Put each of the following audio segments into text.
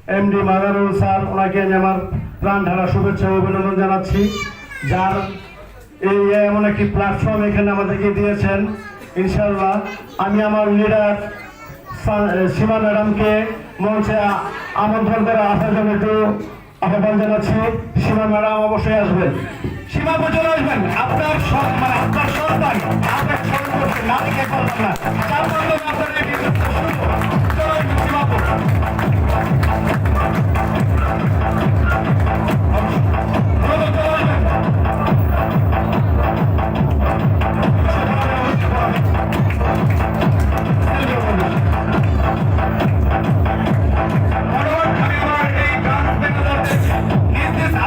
MD মাদারুল sir, ওনাকে আমি আমার প্রাণ ঢালা শুভেচ্ছা ও অভিনন্দন জানাচ্ছি। যার এই এমন একটি প্ল্যাটফর্ম এখানে আমাদেরকে দিয়েছেন। ইনশাআল্লাহ আমি আমার লিডার সীমা ম্যাডামকে মঞ্চে আমন্ত্রণ করে আসার জন্য একটু আহ্বান জানাচ্ছি। সীমা ম্যাডাম অবশ্যই আসবেন। সীমা চলে আসবেন। আপনার মানে আপনার সন্তান আপনার স্মরণ করছেন, নারীকে করবেন না, তার মাধ্যমে আপনার এই বিদ্যুৎ শুরু চলে আসবেন। সীমা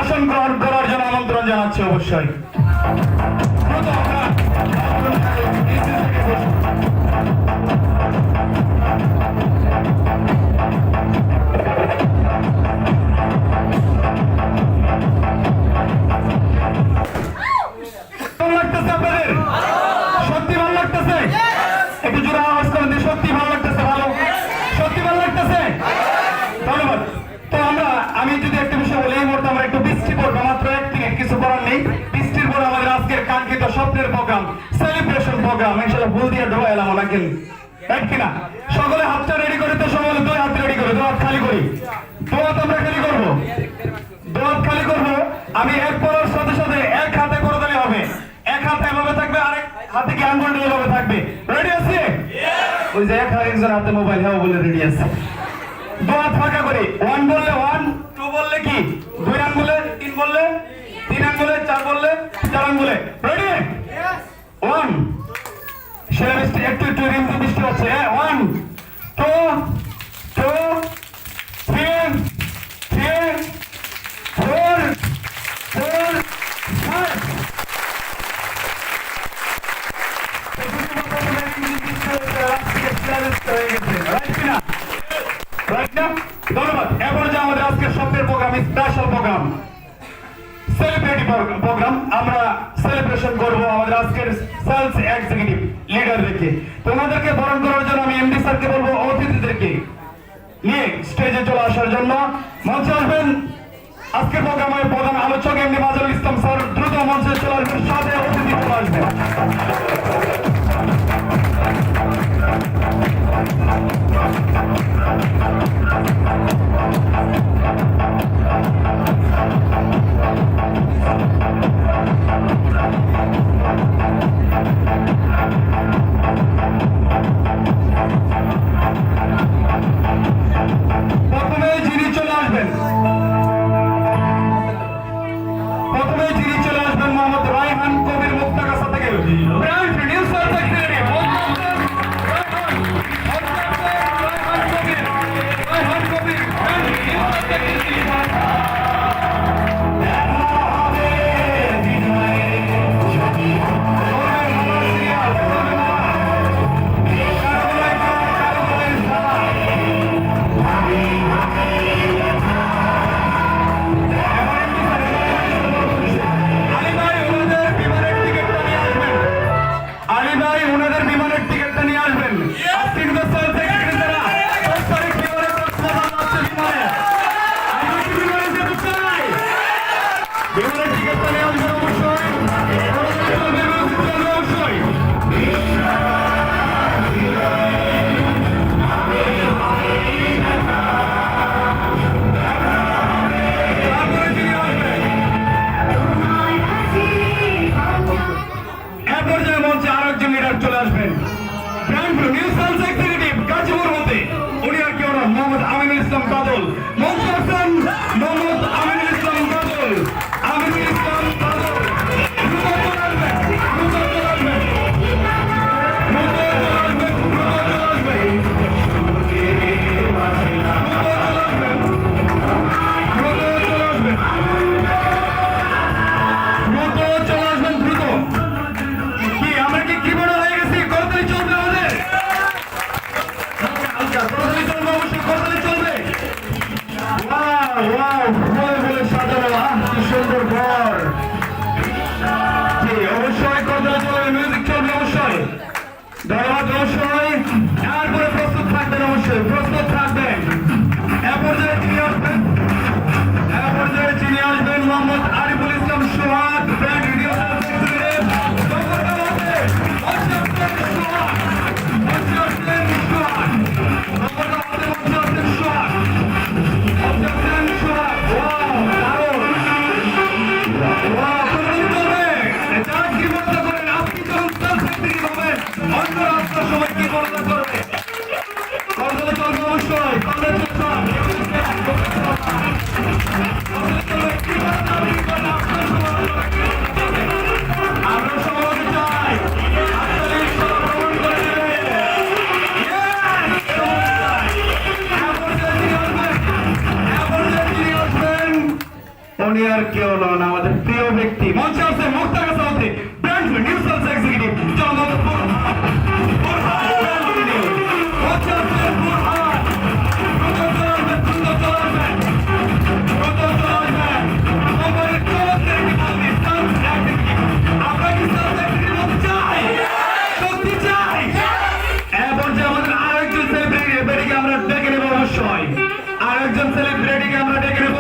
আসন গ্রহণ করার জন্য আমন্ত্রণ জানাচ্ছি অবশ্যই। সত্যি ভালো লাগতেছে? একটু জোরে আওয়াজ করেন, সত্যি ভালো লাগতেছে? ভালো, সত্যি ভালো লাগতেছে? ধন্যবাদ। তো আমি যদি একটা বিষয় বলি, এই মুহূর্তে আমরা একটু বৃষ্টি পড়বো, মাত্র এক মিনিট, কিছু করার নেই। বৃষ্টির পর আমাদের আজকের কাঙ্ক্ষিত স্বপ্নের প্রোগ্রাম, সেলিব্রেশন প্রোগ্রাম, ইনশাআল্লাহ ভুল দিয়ে ঢোয়া এলাম ওনাকে, রাইট কিনা? সকলে হাতটা রেডি করে, তো সকলে দুই হাত রেডি করে, দু হাত খালি করি। দু হাত আমরা খালি করবো, দু হাত খালি করবো। আমি এক পড়ার সাথে সাথে এক হাতে করে দিলে হবে। এক হাতে এভাবে থাকবে, আরেক হাতে কি আঙ্গুল এভাবে থাকবে। রেডি আছে? ওই যে একজন হাতে মোবাইল, হ্যাঁ বলে রেডি আছে। দু হাত ফাঁকা করি, ওয়ান বললে ওয়ান, টু বললে কি দুই আঙ্গুলে, তিন বললে তিন আঙ্গুলে, চার বললে চার আঙ্গুলে। রেডি? ওয়ান, সেরা বৃষ্টি একটু একটু রিমঝিম বৃষ্টি হচ্ছে। One, two, two, three, three, four, four, five. ধন্যবাদ। এরপর যে আমাদের আজকের স্বপ্নের programme, special programme, celebrity programme, আমরা সেলিব্রেশন করবো আমাদের আজকের সেলস এক্সিকিউটিভ লিডারদেরকে। তোমাদেরকে বরণ করার জন্য আমি এমডি স্যারকে বলবো অতিথিদেরকে নিয়ে স্টেজে চলে আসার জন্য মঞ্চে আসবেন। আজকের প্রোগ্রামের প্রধান আলোচক এমডি মাজারুল ইসলাম স্যার দ্রুত মঞ্চে চলে আসবেন, সাথে অতিথি চলে আসবেন। প্রথমে যিনি চলে আসবেন মোহাম্মদ রায়হান কবির মুক্তাগাছা থেকে, brand new secretary Raihan Kabir, brand new secretary. চলে আসবেন brand new sales executive Gazipur হতে, উনি আর কেউ না, মোহাম্মদ আমিনুল ইসলাম বাদল। মঞ্চে আসেন মোহাম্মদ আমিনুল ইসলাম বাদল। আমিনুল ইসলাম বাদল দ্রুত চলে আসবেন, দ্রুত চলে আসবেন, দ্রুত চলে আসবেন, দ্রুত চলে আসবেন, অবশ্যই। এরপরে প্রস্তুত থাকবেন, অবশ্যই প্রস্তুত থাকবেন। এ পর্যায়ে উনি আর কেউ নন, আমাদের প্রিয় ব্যক্তি মঞ্চে আসছে Muktaga সাউথে brand new sales executive জনাব বুরহান ব্র্যান্ড নিউ। মঞ্চে আসছে বুরহান, দ্রুত চলবেন, দ্রুত চলবেন, দ্রুত চলবেন। আমাদের চমৎকার একটি বলবি সেলস এক্সিকিউটিভ। আমরা কি সেলস এক্সিকিউটিভ হতে চাই? সত্যি চাই? এরপর যে আমাদের আরেকজন সেলিব্রিটিকে আমরা ডেকে নেব, অবশ্যই আরেকজন সেলিব্রিটিকে আমরা ডেকে নেব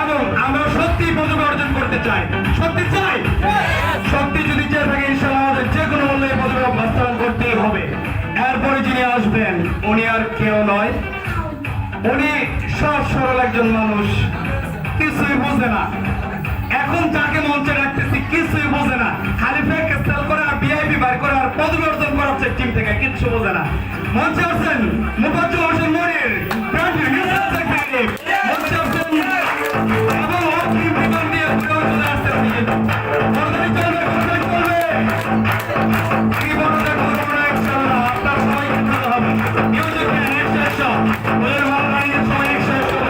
এবং আমরা সত্যি পদক অর্জন করতে চাই। সত্যি চাই? সত্যি যদি চেয়ে থাকে ইনশাআল্লাহ আমাদের যে কোনো মূল্যে পদক বাস্তবায়ন করতেই হবে। এরপরে যিনি আসবেন উনি আর কেউ নয়, উনি সব সরল একজন মানুষ, কিছুই বোঝে না। এখন যাকে মঞ্চে রাখতেছি কিছুই বোঝে না, খালি ফেক সেল করে আর ভিআইপি বার করে আর পদবি অর্জন করাচ্ছে টিম থেকে, কিচ্ছু বোঝে না। মঞ্চে আসছেন মুফাজ্জল হোসেন মনির ব্র্যান্ড নিউ সেলস এক্সিকিউটিভ। মঞ্চে আসছেন এবং অগ্রিম বিমান দিয়ে ঘুরেও চলে আসছেন তিনি। বর্তমানে চলবে, বর্তমানে চলবে। কি বলতে বলবো না ইনশাআল্লাহ, আপনার সবাই কিন্তু হবে। মিউজিক ম্যান এক্সটেনশন ওদের ভালো লাইনের সময় এক্সটেনশন।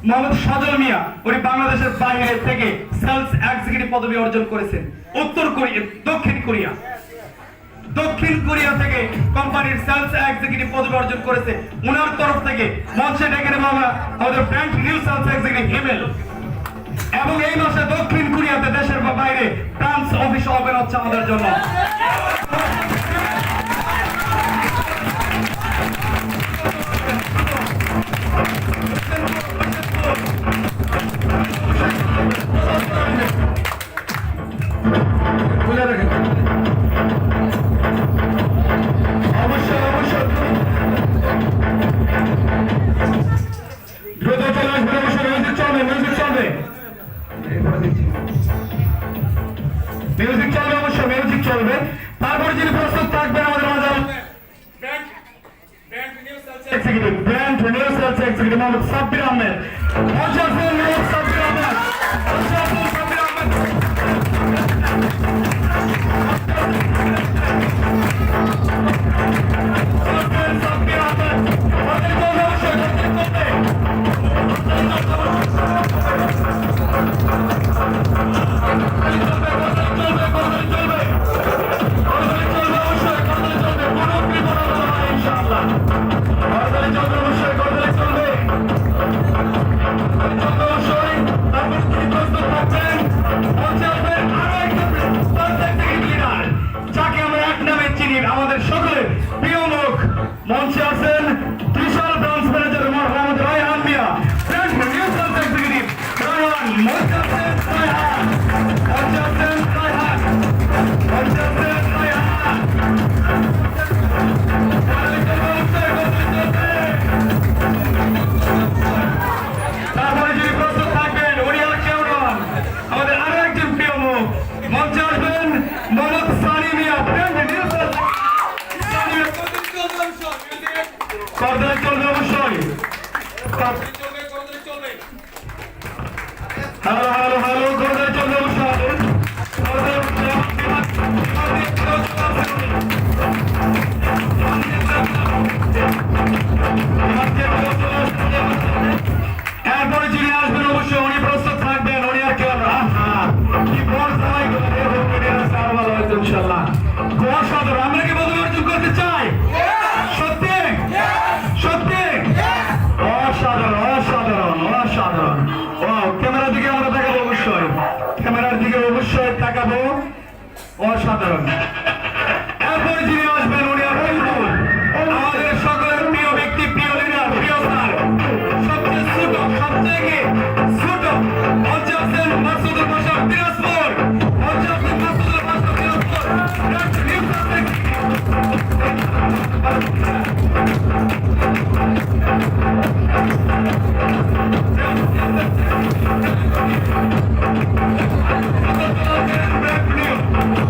মোহাম্মদ সজল মিয়া, উনি বাংলাদেশের বাইরে থেকে সেলস এক্সিকিউটিভ পদবি অর্জন করেছেন উত্তর কোরিয়া, দক্ষিণ কোরিয়া থেকে কোম্পানির সেলস এক্সিকিউটিভ পদবি অর্জন করেছে। ওনার তরফ থেকে মঞ্চে ডেকে নেব আমরা আমাদের ব্র্যান্ড নিউ সেলস এক্সিকিউটিভ হিমেল। এবং এই মাসে দক্ষিণ কোরিয়াতে দেশের বাইরে ট্রান্স অফিস ওপেন হচ্ছে আমাদের জন্য। মিউজিক চলবে, অবশ্যই মিউজিক চলবে। তারপরে যিনি প্রস্তুত থাকবেন আমাদের মাঝে brand new sales executive Mohammad Sabbir Ahmed. Sabbir Ahmed, Sabbir Ahmed. আমাদের সকলের প্রিয় মুখ মঞ্চে আছেন Trishal branch manager Mohammad Raihan Mia, brand new sales executive Raihan. মঞ্চে আছেন রায়হান, মঞ্চে আছেন রায়হান, মঞ্চে আছেন রায়হান। তারপরে যিনি প্রস্তুত থাকবেন উনি আর কেউ নন, আমাদের আরো একজন প্রিয় মুখ মঞ্চে আসবেন মোহাম্মদ সানি মিয়া, ব্র্যান্ড নিউ সেলস। করদলে চলবে অবশ্যই। হ্যালো হ্যালো হ্যালো, করদলে চলবে অবশ্যই। করদলে এরপরে যিনি আসবেন অবশ্যই উনি প্রস্তুত থাকবেন, উনি আর কেউ না। কি বল সবাই ভালো হয়েছে ইনশাল্লাহ। অসাধারণ। আমরা কি পদবী অর্জন করতে চাই? সত্যি সত্যি অসাধারণ অসাধারণ অসাধারণ। ও ক্যামেরার দিকে আমরা তাকাবো, অবশ্যই ক্যামেরার দিকে অবশ্যই তাকাবো। অসাধারণ। এরপরে যিনি আসবেন উনি আর কেউ নন, আমাদের সকলের প্রিয় ব্যক্তি, প্রিয় লিডার, প্রিয় স্যার, সবচেয়ে ছোট, সবচেয়ে ছোট অঞ্চল মাসুদুল বাসা দিনাজপুর, অঞ্চল মাসুদুল বাসা দিনাজপুর।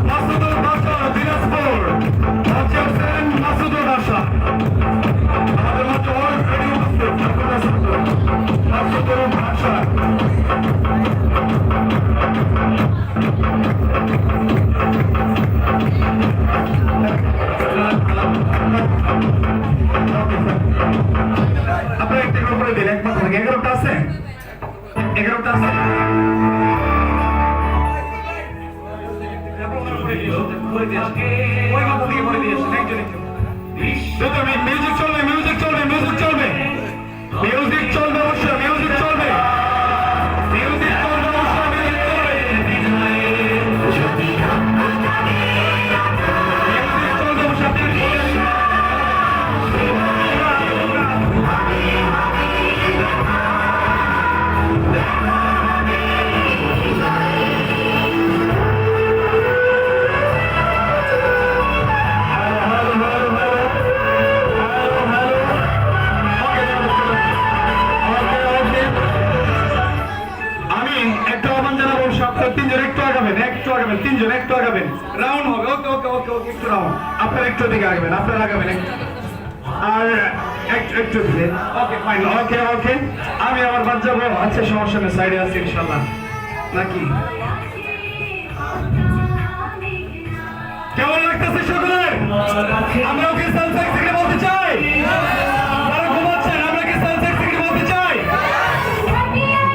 মাসুদুল বাসা দিনাজপুর, অঞ্চল মাসুদুল বাসা। আমাদের মধ্যে অলরেডি উপস্থিত মাসুদুল বাসা। আপনারা একটা করে দিন, এক মাস আগে 11টা আছে, 11টা আছে। মিউজিক চলবে, মিউজিক চলবে, মিউজিক চলবে, মিউজিক চলবে, অবশ্যই মিউজিক চলবে, মিউজিক চলবে, অবশ্যই মিউজিক চলবে, মিউজিক চলবে, অবশ্যই। তিনজন একটু আগাবেন, রাউন্ড হবে। ওকে ওকে ওকে ওকে, একটু রাউন্ড। আপনারা একটু দিকে আগাবেন, আপনারা আগাবেন আর একটু দিলেন। ওকে ফাইন, ওকে ওকে। আমি আমার বাদ যাবো। আচ্ছা সমস্যা নেই, সাইডে আছি ইনশাল্লাহ। নাকি কেমন লাগতেছে সকলের? আমরা ওকে সানসেট থেকে বলতে চাই, যারা ঘুমাচ্ছেন আমরা কি সানসেট থেকে বলতে চাই।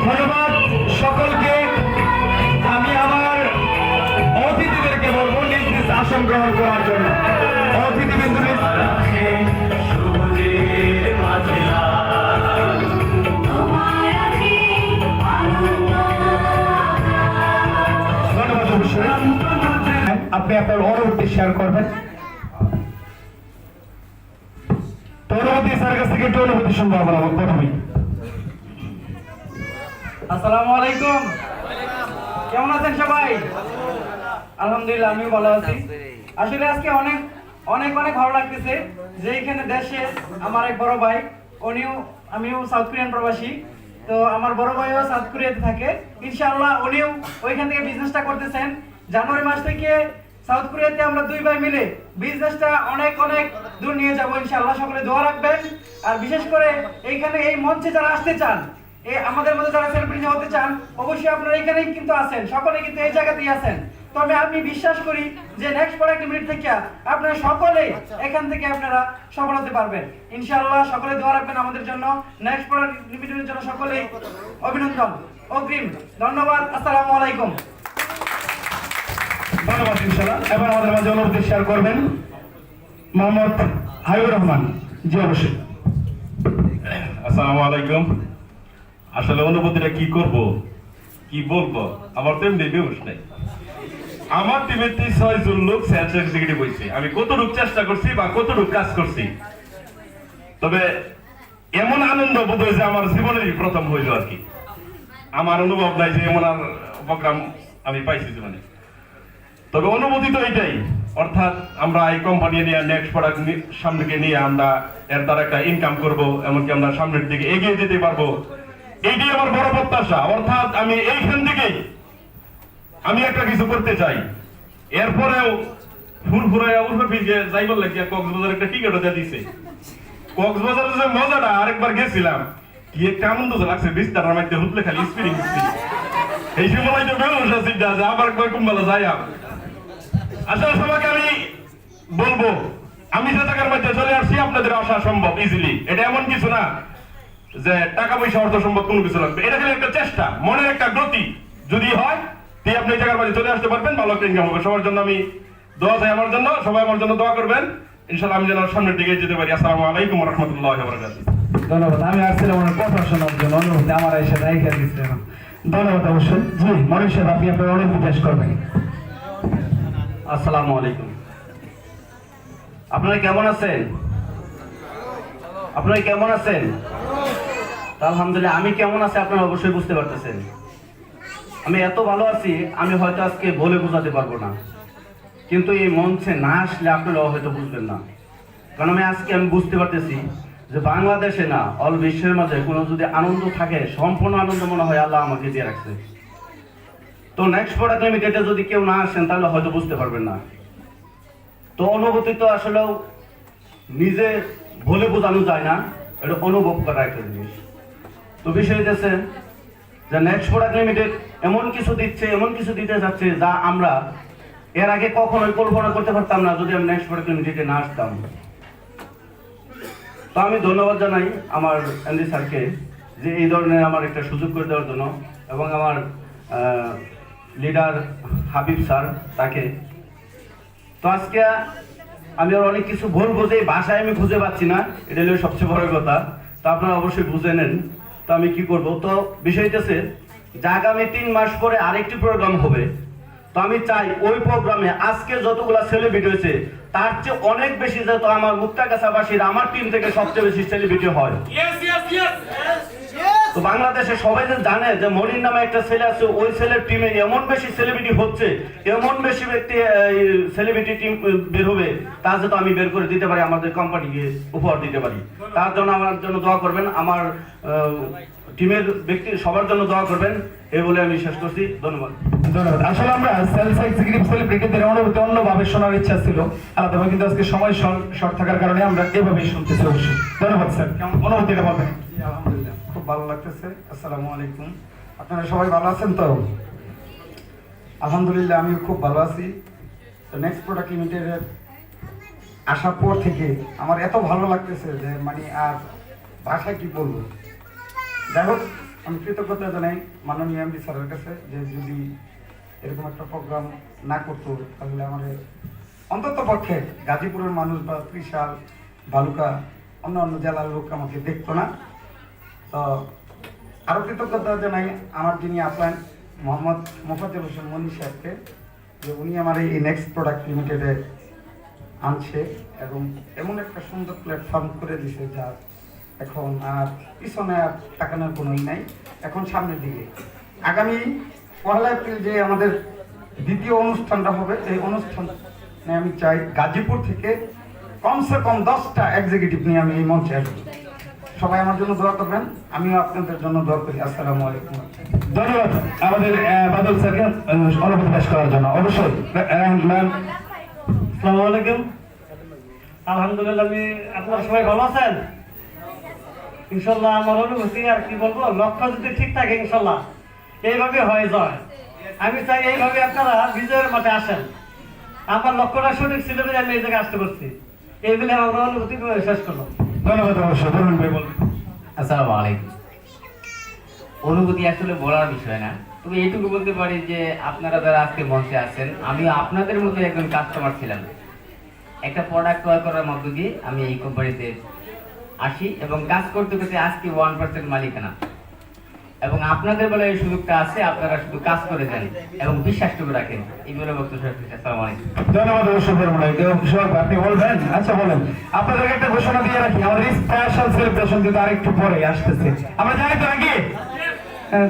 ধন্যবাদ সকলকে। আমি আমার অতিথিদেরকে বলবো নিজ নিজ আসন গ্রহণ করার জন্য। অতিথিবৃন্দ ধন্যবাদ। অবশ্যই আপনি আপনার অনুভূতি শেয়ার করবেন। তো অনুভূতি স্যার কাছ থেকে একটু অনুভূতি শুনবো আমরা প্রথমেই। আসসালামু আলাইকুম, কেমন আছেন সবাই? আলহামদুলিল্লাহ আমিও ভালো আছি। আসলে আজকে অনেক অনেক অনেক ভালো লাগতেছে যে এখানে দেশে আমার এক বড় ভাই, আমিও সাউথ কোরিয়ান প্রবাসী, তো আমার বড় ভাইও সাউথ কোরিয়াতে থাকে। ইনশাআল্লাহ উনিও ওইখান থেকে বিজনেসটা করতেছেন। জানুয়ারি মাস থেকে সাউথ কোরিয়াতে আমরা দুই ভাই মিলে বিজনেসটা অনেক অনেক দূর নিয়ে যাবো ইনশাআল্লাহ। সকলে দোয়া রাখবেন। আর বিশেষ করে এইখানে এই মঞ্চে যারা আসতে চান, আমাদের মধ্যে যারা সেলিব্রিটি হতে চান, অবশ্যই আপনারা এখানেই কিন্তু আছেন, সকলে কিন্তু এই জায়গাতেই আছেন। তবে আমি বিশ্বাস করি যে নেক্সট প্রোডাক্ট লিমিট থেকে আপনারা সকলে এখান থেকে আপনারা সফল হতে পারবেন ইনশাআল্লাহ। সকলে দোয়া রাখবেন আমাদের জন্য। নেক্সট প্রোডাক্ট লিমিটের জন্য সকলে অভিনন্দন, অগ্রিম ধন্যবাদ। আসসালামু আলাইকুম। ধন্যবাদ ইনশাআল্লাহ। এবার আমাদের মাঝে অনুভূতি শেয়ার করবেন মোহাম্মদ হাবিবুর রহমান। জি অবশ্যই। আসসালামু আলাইকুম। আসলে অনুভূতিটা কি করব, কি বলবো, আমার তো এমনি বেহুশ নাই। আমার টিমের 6 জন লোক সেলস এক্সিকিউটিভ হয়েছে। আমি কতটুকু চেষ্টা করছি বা কতটুকু কাজ করছি, তবে এমন আনন্দ বোধ হয় যে আমার জীবনেরই প্রথম হইল আর কি। আমার অনুভব নাই যে এমন আর প্রোগ্রাম আমি পাইছি জীবনে। তবে অনুভূতি তো এটাই, অর্থাৎ আমরা এই কোম্পানি নিয়ে নেক্সট প্রোডাক্ট সামনে নিয়ে আমরা এর দ্বারা একটা ইনকাম করব, এমনকি আমরা সামনের দিকে এগিয়ে যেতে পারবো, এইটাই আমার বড় প্রত্যাশা। অর্থাৎ আমি এইখান থেকেই আমি একটা কিছু করতে চাই। এরপরেও ফুরফুরাইয়া উঠবে ভিজে যাইবার লাগিয়া কক্সবাজার একটা টিকিটও দিয়ে দিছে। কক্সবাজারের যে মজাটা, আরেকবার গেছিলাম, কি একটা আনন্দ লাগছে। বিস্তারের মধ্যে হুতলে খালি স্পিরিং এই সময় তো বেরোস আছে যে আবার কয়েকম বেলা যাই। আসলে সবাইকে আমি বলবো, আমি যে জায়গার মধ্যে চলে আসছি আপনাদের আসা সম্ভব ইজিলি। এটা এমন কিছু না যে টাকা পয়সা অর্থ সম্পদ কোনো কিছু লাগবে, এটা খালি একটা চেষ্টা, মনের একটা গতি যদি হয় তুই আপনি এই জায়গার মাঝে চলে আসতে পারবেন, ভালো একটা ইনকাম হবে। সবার জন্য আমি দোয়া চাই, আমার জন্য সবাই আমার জন্য দোয়া করবেন, ইনশাআল্লাহ আমি যেন সামনের দিকে যেতে পারি। আসসালামু আলাইকুম ওয়া রাহমাতুল্লাহি ওয়া বারাকাতুহু। ধন্যবাদ। আমি আসছিলাম ওনার কথা শোনার জন্য, অনুভূতি আমার এসে রেখে দিচ্ছে। ধন্যবাদ অবশ্যই। জি মনির সাহেব, আপনি আপনার অনুভূতি পেশ করবেন। আসসালামু আলাইকুম। আপনারা কেমন আছেন? আপনারা কেমন আছেন? আলহামদুলিল্লাহ। আমি কেমন আছি আপনারা অবশ্যই বুঝতে পারতেছেন। আমি এত ভালো আছি আমি হয়তো আজকে বলে বোঝাতে পারবো না, কিন্তু এই মঞ্চে না আসলে আপনারাও হয়তো বুঝবেন না। কারণ আমি বুঝতে পারতেছি যে বাংলাদেশে না, অল বিশ্বের মাঝে কোনো যদি আনন্দ থাকে, সম্পূর্ণ আনন্দ মনে হয় আল্লাহ আমাকে দিয়ে রাখছে। তো নেক্সট প্রোডাক্ট লিমিটেডে যদি কেউ না আসেন তাহলে হয়তো বুঝতে পারবেন না। তো অনুভূতি তো আসলেও নিজে বলে বোঝানো যায় না, এটা অনুভব করা একটা জিনিস। তো বিষয় হচ্ছে যে নেক্সট প্রোডাক্ট লিমিটেড এমন কিছু দিচ্ছে, এমন কিছু দিতে যাচ্ছে যা আমরা এর আগে কখনোই কল্পনা করতে পারতাম না যদি আমি নেক্সট প্রোডাক্ট লিমিটেডে না আসতাম। তো আমি ধন্যবাদ জানাই আমার এমডি স্যারকে যে এই ধরনের আমার একটা সুযোগ করে দেওয়ার জন্য, এবং আমার লিডার হাবিব স্যার তাকে। তো আজকে আমি আর অনেক কিছু বলবো যে ভাষায় আমি খুঁজে পাচ্ছি না, এটা হলো সবচেয়ে বড় কথা। তো আপনারা অবশ্যই বুঝে নেন। তো আমি কি করব, তো বিষয়টাছে যে আগামী 3 মাস পরে আরেকটি প্রোগ্রাম হবে। তো আমি চাই ওই প্রোগ্রামে আজকে যতগুলা সেলিব্রিটি হয়েছে তার চেয়ে অনেক বেশি, যেহেতু আমার মুক্তাগাছাবাসীর আমার টিম থেকে সবচেয়ে বেশি সেলিব্রিটি হয়। তো বাংলাদেশে সবাই যে জানে যে মনির নামে একটা ছেলে আছে, ওই ছেলের টিমে এমন বেশি সেলিব্রিটি হচ্ছে, এমন বেশি ব্যক্তি সেলিব্রিটি টিম বের হবে, তা যাতে আমি বের করে দিতে পারি, আমাদের কোম্পানিকে উপহার দিতে পারি। তার জন্য আমার জন্য দোয়া করবেন, আমার টিমের ব্যক্তি সবার জন্য দোয়া করবেন, এই বলে আমি শেষ করছি। ধন্যবাদ। ধন্যবাদ। আসলে আমরা সেলস এক্সিকিউটিভ সেলিব্রিটিদের অনুভূতি অন্যভাবে শোনার ইচ্ছা ছিল আলাদাভাবে, কিন্তু আজকে সময় শর্ট থাকার কারণে আমরা এভাবেই শুনতেছি। অবশ্যই ধন্যবাদ স্যার। কেমন অনুভূতিটা বলবেন? আলহামদুলিল্লাহ, খুব ভালো লাগতেছে। আসসালামু আলাইকুম। আপনারা সবাই ভালো আছেন তো? আলহামদুলিল্লাহ আমি খুব ভালো আছি। তো নেক্সট প্রোডাক্ট লিমিটেডের আসার পর থেকে আমার এত ভালো লাগতেছে যে মানে আর ভাষায় কি বলবো। যাই হোক, আমি কৃতজ্ঞতা জানাই মাননীয় এমডি স্যারের কাছে যে যদি এরকম একটা প্রোগ্রাম না করতো তাহলে আমাদের অন্তত পক্ষে গাজীপুরের মানুষ বা ত্রিশাল, বালুকা, অন্য অন্য জেলার লোক আমাকে দেখতো না। তো আরও কৃতজ্ঞতা জানাই আমার যিনি আপলাইন মোহাম্মদ মোফাজ্জল হোসেন মনি সাহেবকে, যে উনি আমার এই নেক্সট প্রোডাক্ট লিমিটেডে আনছে এবং এমন একটা সুন্দর প্ল্যাটফর্ম করে দিছে যা এখন আর পিছনে আর তাকানোর কোনোই নাই, এখন সামনের দিকে। আগামী 1 এপ্রিল যে আমাদের দ্বিতীয় অনুষ্ঠানটা হবে, এই অনুষ্ঠানে আমি চাই গাজীপুর থেকে কমসে কম 10টা এক্সিকিউটিভ নিয়ে আমি এই মঞ্চে আসবো। সবাই আমার জন্য দোয়া করবেন, আমিও আপনাদের জন্য দোয়া করি। আসসালামু আলাইকুম। ধন্যবাদ আমাদের বাদল স্যারকে অনুভূতি পেশ করার জন্য। অবশ্যই ম্যাম। আসসালামু আলাইকুম। আলহামদুলিল্লাহ, আপনারা সবাই ভালো আছেন? ইনশাল্লাহ আমার অনুভূতি আর কি বলবো, লক্ষ্য যদি ঠিক থাকে ইনশাল্লাহ এইভাবে হয়ে যায়। আমি চাই এইভাবে আপনারা বিজয়ের মাঠে আসেন। আমার লক্ষ্যটা সঠিক ছিল বলে আমি এই জায়গায় আসতে পারছি। এই বলে আমার অনুভূতি শেষ করলাম। ধন্যবাদ। অবশ্যই ধরুন ভাই বলবেন। আসসালামু আলাইকুম। অনুভূতি আসলে বলার বিষয় না, তবে এইটুকু বলতে পারি যে আপনারা যারা আজকে মঞ্চে আছেন, আমি আপনাদের মতো একজন কাস্টমার ছিলাম। একটা প্রোডাক্ট ক্রয় করার মধ্য দিয়ে আমি এই কোম্পানিতে আসি এবং কাজ করতে করতে আজকে 1% মালিকানা, এবং আপনাদের বলে এই সুযোগটা আছে, আপনারা শুধু কাজ করে যান এবং বিশ্বাসটুকু রাখেন। এই বলে বক্তব্য শেষ করছি। আসসালামু আলাইকুম। ধন্যবাদ। অবশ্যই ধরুন আপনি বলবেন। আচ্ছা বলেন। আপনাদেরকে একটা ঘোষণা দিয়ে রাখি, আমাদের স্পেশাল সেলিব্রেশন কিন্তু আরেকটু পরে আসতেছে। আমরা জানি তো নাকি?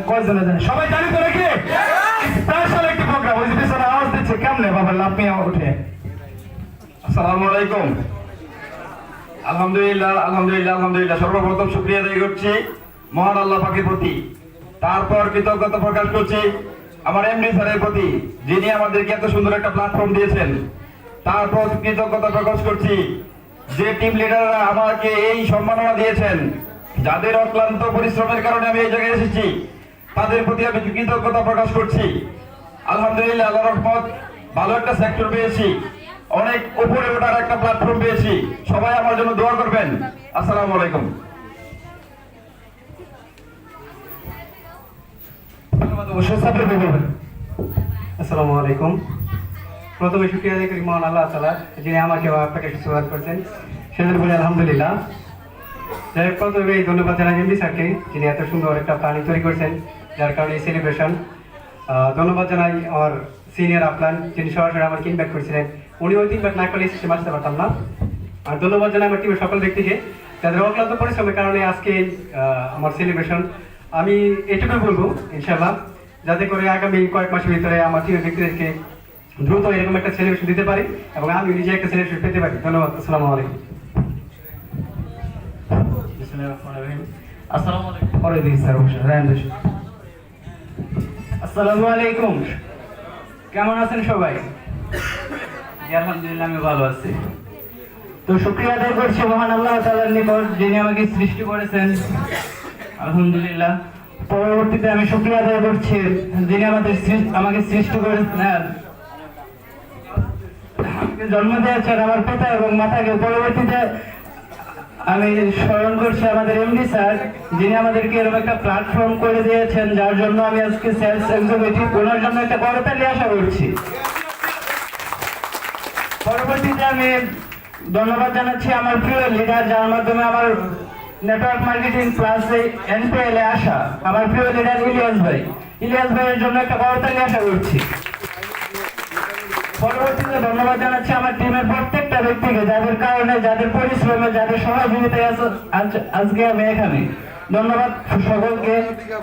কয়জনে জানি? সবাই জানি তো নাকি? স্পেশাল একটি প্রোগ্রাম। ওই যে পিছনে আওয়াজ দিচ্ছে কেমনে বাবা, লাভ উঠে। আসসালামু আলাইকুম। আলহামদুলিল্লাহ আলহামদুলিল্লাহ আলহামদুলিল্লাহ। সর্বপ্রথম শুকরিয়া আদায় করছি মহান আল্লাহ পাকের প্রতি, তারপর কৃতজ্ঞতা প্রকাশ করছি আমার এমডি স্যারের প্রতি, যিনি আমাদেরকে এত সুন্দর একটা প্ল্যাটফর্ম দিয়েছেন। তারপর কৃতজ্ঞতা প্রকাশ করছি যে টিম লিডাররা আমাকে এই সম্মাননা দিয়েছেন, যাদের অক্লান্ত পরিশ্রমের কারণে আমি এই জায়গায় এসেছি, তাদের প্রতি আমি কৃতজ্ঞতা প্রকাশ করছি। আলহামদুলিল্লাহ, আল্লাহর রহমত, ভালো একটা সেক্টর পেয়েছি, অনেক উপরে ওঠার একটা প্ল্যাটফর্ম পেয়েছি। সবাই আমার জন্য দোয়া করবেন। আসসালামু আলাইকুম। ধন্যবাদ। অবশ্যই সাপোর্ট করবেন। আসসালামু আলাইকুম। প্রথমে শুকরিয়া আদায় করি মহান আল্লাহ তাআলা, যিনি আমাকে বা আপনাকে সুস্থ করছেন, সেজন্য বলি আলহামদুলিল্লাহ। যাই হোক, প্রথমে এই ধন্যবাদ জানাই এমডি স্যারকে, যিনি এত সুন্দর একটা প্ল্যানিং তৈরি করেছেন, যার কারণে এই সেলিব্রেশন। ধন্যবাদ জানাই আমার সিনিয়র আপলান, যিনি সরাসরি আমাকে ইনভাইট করেছিলেন। উনি ওই ইনভাইট না করলে সিস্টেম আসতে পারতাম না। আর ধন্যবাদ জানাই আমার টিমের সকল ব্যক্তিকে, যাদের অক্লান্ত পরিশ্রমের কারণে আজকে আমার সেলিব্রেশন। আমি এটুকুই বলবো ইনশাআল্লাহ, যাতে করে আগামী কয়েক মাসের ভিতরে আমার টিমের ব্যক্তিদেরকে দ্রুত এরকম একটা সেলিব্রেশন দিতে পারি এবং আমি নিজে একটা সেলিব্রেশন পেতে পারি। ধন্যবাদ। আসসালামু আলাইকুম। আসসালামু আলাইকুম। পরে দিই স্যার, অবশ্যই রায়ন দেশ। আসসালামু আলাইকুম। কেমন আছেন সবাই? জি, আলহামদুলিল্লাহ আমি ভালো আছি। তো শুকরিয়া আদায় করছি মহান আল্লাহ তাআলার নিকট, যিনি আমাকে সৃষ্টি করেছেন। আলহামদুলিল্লাহ। পরবর্তীতে আমি শুকরিয়া আদায় করছি যিনি আমাকে সৃষ্টি করেছেন, আমাকে জন্ম দিয়েছেন আমার পিতা এবং মাতাকে। পরবর্তীতে আমি স্মরণ করছি আমাদের এমডি স্যার, যিনি আমাদেরকে এরকম একটা প্ল্যাটফর্ম করে দিয়েছেন, যার জন্য আমি আজকে সেলস এক্সিকিউটিভ। ওনার জন্য একটা করতালি আশা করছি। পরবর্তীতে আমি ধন্যবাদ জানাচ্ছি আমার প্রিয় লিডার, যার মাধ্যমে আমার নেটওয়ার্ক মার্কেটিং প্লাস এই এনপিএল এ আসা আমার প্রিয় লিডার ইলিয়াস ভাই। ইলিয়াস ভাইয়ের জন্য একটা করতালি আশা করছি। পরবর্তীতে ধন্যবাদ জানাচ্ছি আমার টিমের প্রত্যেকটা ব্যক্তিকে, যাদের কারণে, যাদের পরিশ্রমে, যাদের সহযোগিতায় আজকে আমি এখানে। ধন্যবাদ সকলকে।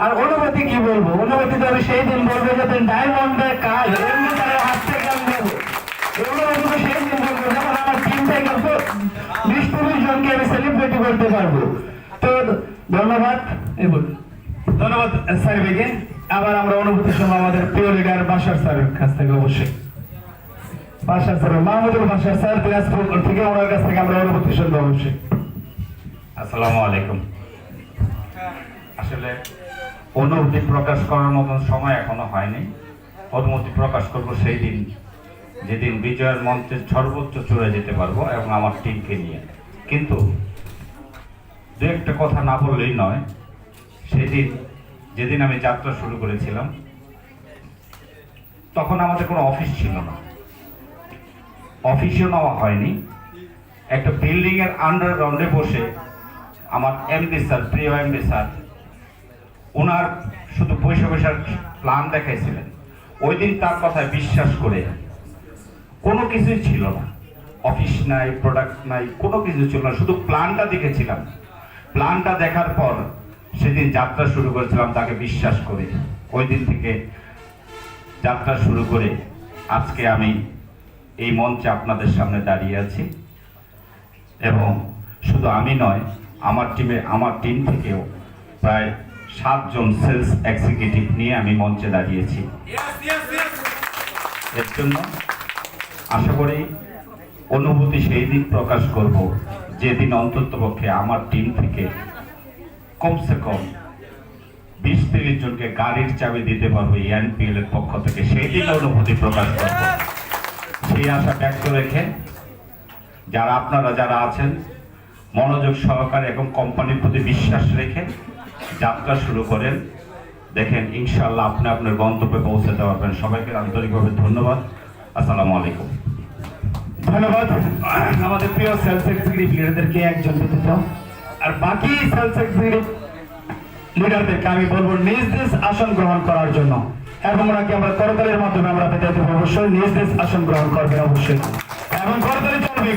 আর অনুভূতি কি বলবো, অনুভূতি তো আমি সেই দিন বলবো যখন ডায়মন্ডের কাজ এমনি তারা হাত থেকে আমি দেবো। অনুভূতি তো সেই দিন বলবো যখন আমার টিম থেকে 20-30 জনকে আমি সেলিব্রেটি করতে পারবো। তো ধন্যবাদ। এই বলুন। ধন্যবাদ স্যার ভাইকে। আবার আমরা অনুভূতি শুনবো আমাদের প্রিয় লিডার বাশার স্যারের কাছ থেকে। অবশ্যই বাশার স্যার, মাহমুদুল বাশার স্যার দিনাজপুর থেকে, ওনার কাছ থেকে আমরা অনুভূতি শুনবো অবশ্যই। আসসালামু আলাইকুম। আসলে অনুভূতি প্রকাশ করার মতন সময় এখনো হয়নি। অনুভূতি প্রকাশ করব সেই দিন যেদিন বিজয়ের মঞ্চের সর্বোচ্চ চড়ে যেতে পারবো এবং আমার টিমকে নিয়ে। কিন্তু দু একটা কথা না বললেই নয়। সেদিন যেদিন আমি যাত্রা শুরু করেছিলাম, তখন আমাদের কোনো অফিস ছিল না, অফিসও নেওয়া হয়নি। একটা বিল্ডিং এর আন্ডারগ্রাউন্ডে বসে আমার এমডি স্যার, প্রিয় এমডি স্যার, ওনার শুধু বসে বসে প্ল্যান দেখাইছিলেন। ওই দিন তার কথায় বিশ্বাস করে কোনো কিছুই ছিল না, অফিস নাই, প্রোডাক্ট নাই, কোনো কিছু ছিল না, শুধু প্ল্যানটা দেখেছিলাম। প্ল্যানটা দেখার পর সেদিন যাত্রা শুরু করেছিলাম তাকে বিশ্বাস করে। ওই দিন থেকে যাত্রা শুরু করে আজকে আমি এই মঞ্চে আপনাদের সামনে দাঁড়িয়ে আছি। এবং শুধু আমি নয়, আমার টিম থেকেও প্রায় 7 জন সেলস এক্সিকিউটিভ নিয়ে আমি মঞ্চে দাঁড়িয়েছি। এর জন্য আশা করি অনুভূতি সেই দিন প্রকাশ করব যেদিন অন্ততপক্ষে আমার টিম থেকে কমসে কম 20-30 জনকে গাড়ির চাবি দিতে পারবো এনপিএল এর পক্ষ থেকে। সেই দিন অনুভূতি প্রকাশ করব। সেই আশা ব্যক্ত রেখে আপনারা যারা আছেন মনোযোগ সহকারে এবং কোম্পানির প্রতি বিশ্বাস রেখে যাত্রা শুরু করেন। দেখেন ইনশাআল্লাহ আপনি আপনার গন্তব্যে পৌঁছাতে পারবেন। সবাইকে আন্তরিকভাবে ধন্যবাদ। আসসালামু আলাইকুম। ধন্যবাদ আমাদের প্রিয় সেলস এক্সিকিউটিভ লিডারদেরকে, একজন ব্যতীত। আর বাকি সেলস এক্সিকিউটিভ লিডারদেরকে আমি বলবো নিজ নিজ আসন গ্রহণ করার জন্য, এবং ওনাকে আমরা করতালির মাধ্যমে আমরা পেতে অবশ্যই নিজ নিজ আসন গ্রহণ করবেন অবশ্যই, এবং করতালি চলবে।